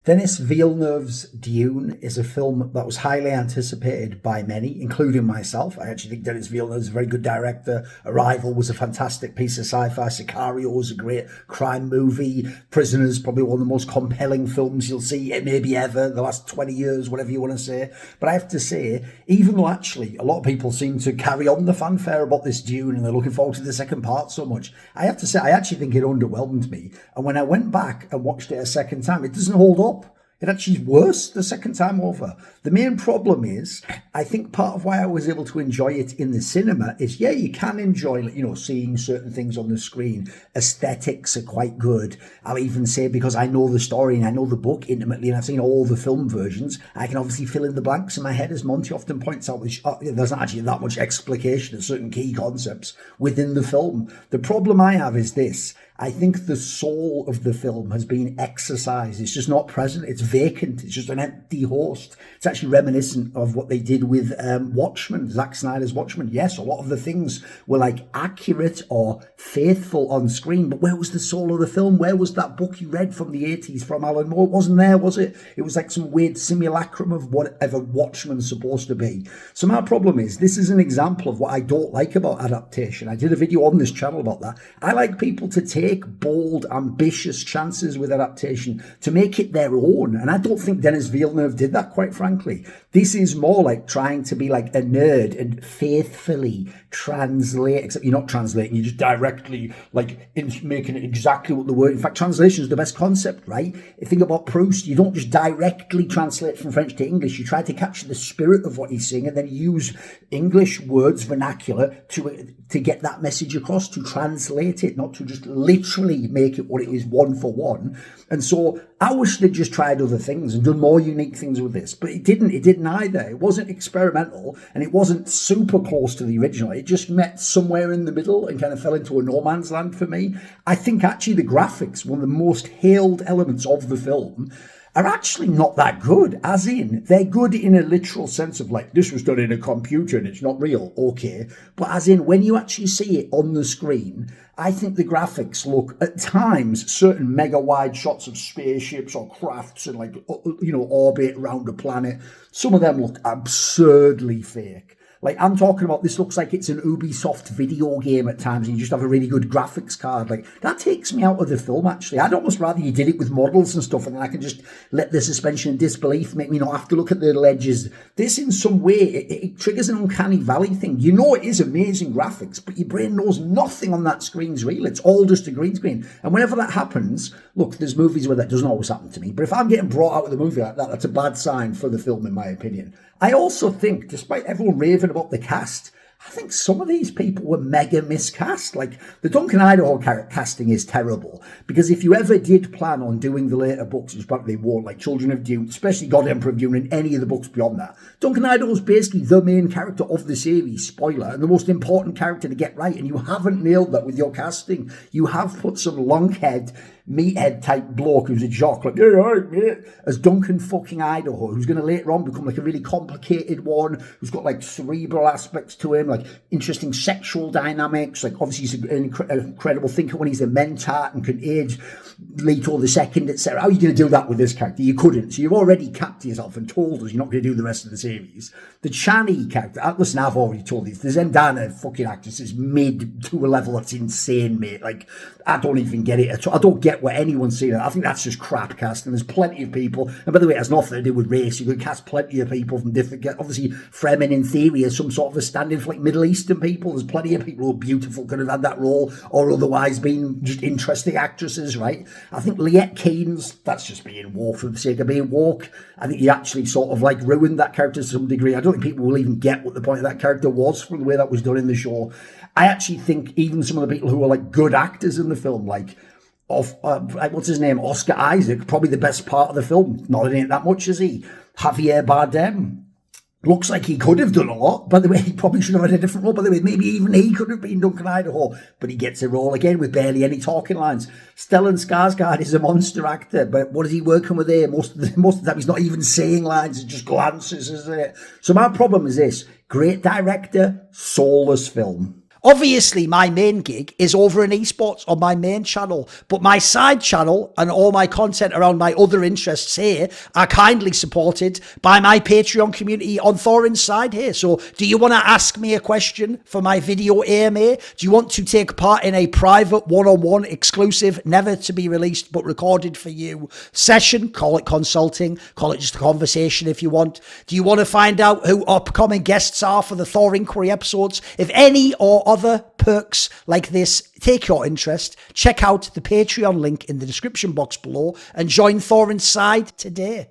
Denis Villeneuve's Dune is a film that was highly anticipated by many, including myself. I actually think Denis Villeneuve is a very good director. Arrival was a fantastic piece of sci-fi. Sicario was a great crime movie. Prisoners, probably one of the most compelling films you'll see maybe ever, the last 20 years, whatever you want to say. But I have to say, even though actually a lot of people seem to carry on the fanfare about this Dune and they're looking forward to the second part so much, I have to say, I actually think it underwhelmed me. And when I went back and watched it a second time, it doesn't hold up. It actually is worse the second time over. The main problem is, I think part of why I was able to enjoy it in the cinema is, yeah, you can enjoy, seeing certain things on the screen. Aesthetics are quite good. I'll even say, because I know the story and I know the book intimately and I've seen all the film versions, I can obviously fill in the blanks in my head, as Monty often points out, which there's not actually that much explication of certain key concepts within the film. The problem I have is this. I think the soul of the film has been exercised. It's just not present. It's vacant. It's just an empty host. It's actually reminiscent of what they did with Watchmen, Zack Snyder's Watchmen. Yes, a lot of the things were accurate or faithful on screen, but where was the soul of the film? Where was that book you read from the 80s from Alan Moore? It wasn't there, was it? It was like some weird simulacrum of whatever Watchmen's supposed to be. So my problem is, this is an example of what I don't like about adaptation. I did a video on this channel about that. I like people to take bold, ambitious chances with adaptation to make it their own. And I don't think Denis Villeneuve did that, quite frankly. This is more like trying to be like a nerd and faithfully translate, except you're not translating, you're just directly making it exactly what the word. In fact, translation is the best concept, right? Think about Proust. You don't just directly translate from French to English. You try to capture the spirit of what he's saying and then use English words, vernacular, to get that message across, to translate it, not to just literally make it what it is one for one. And so I wish they'd just tried other things and done more unique things with this, but it didn't either. It wasn't experimental and it wasn't super close to the original. It just met somewhere in the middle and kind of fell into a no man's land for me. I think actually the graphics, one of the most hailed elements of the film, are actually not that good, as in, they're good in a literal sense of this was done in a computer and it's not real, okay. But as in, when you actually see it on the screen, I think the graphics look, at times, certain mega wide shots of spaceships or crafts and orbit around a planet, some of them look absurdly fake. I'm talking about, this looks like it's an Ubisoft video game at times and you just have a really good graphics card. That takes me out of the film, actually. I'd almost rather you did it with models and stuff and then I can just let the suspension of disbelief make me not have to look at the ledges. This, in some way, it triggers an uncanny valley thing. You know it is amazing graphics, but your brain knows nothing on that screen's real. It's all just a green screen. And whenever that happens, look, there's movies where that doesn't always happen to me, but if I'm getting brought out of the movie like that, that's a bad sign for the film, in my opinion. I also think, despite everyone raving about the cast, I think some of these people were mega miscast. The Duncan Idaho casting is terrible, because if you ever did plan on doing the later books, which probably won't, like Children of Dune, especially God Emperor of Dune and any of the books beyond that, Duncan Idaho is basically the main character of the series, spoiler, and the most important character to get right, and you haven't nailed that with your casting. You have put some long-haired, meathead type bloke who's a jock, yeah, all right, mate, as Duncan fucking Idaho, who's going to later on become a really complicated one, who's got cerebral aspects to him, interesting sexual dynamics. Obviously he's an incredible thinker when he's a mentat and can age Leto II, etc. How are you going to do that with this character? You couldn't. So you've already capped yourself and told us you're not going to do the rest of the series. The Chani character, listen, I've already told you, the Zendana fucking actress is mid to a level that's insane, mate. I don't even get it at all. I don't get what anyone's saying. I think that's just crap casting. There's plenty of people, and by the way, it has nothing to do with race. You could cast plenty of people from different, obviously Fremen in theory is some sort of a stand-in for Middle Eastern people. There's plenty of people who are beautiful, could have had that role, or otherwise been just interesting actresses, right? I think Liette Keynes, that's just being woke for the sake of being woke. I think he actually sort of ruined that character to some degree. I don't think people will even get what the point of that character was from the way that was done in the show. I actually think even some of the people who are good actors in the film, what's his name, Oscar Isaac, probably the best part of the film. Not that it ain't that much, is he? Javier Bardem looks like he could have done a lot. By the way, he probably should have had a different role. By the way, maybe even he could have been Duncan Idaho, but he gets a role again with barely any talking lines. Stellan Skarsgård is a monster actor, but what is he working with here? Most of the time, he's not even saying lines; it's just glances, isn't it? So my problem is this: great director, soulless film. Obviously, my main gig is over in esports on my main channel, but my side channel and all my content around my other interests here are kindly supported by my Patreon community on Thorin's side here. So do you want to ask me a question for my video AMA? Do you want to take part in a private one-on-one exclusive, never to be released but recorded for you session? Call it consulting, call it just a conversation if you want. Do you want to find out who upcoming guests are for the Thor Inquiry episodes? If any or other perks like this take your interest, check out the Patreon link in the description box below and join Thorin's side today.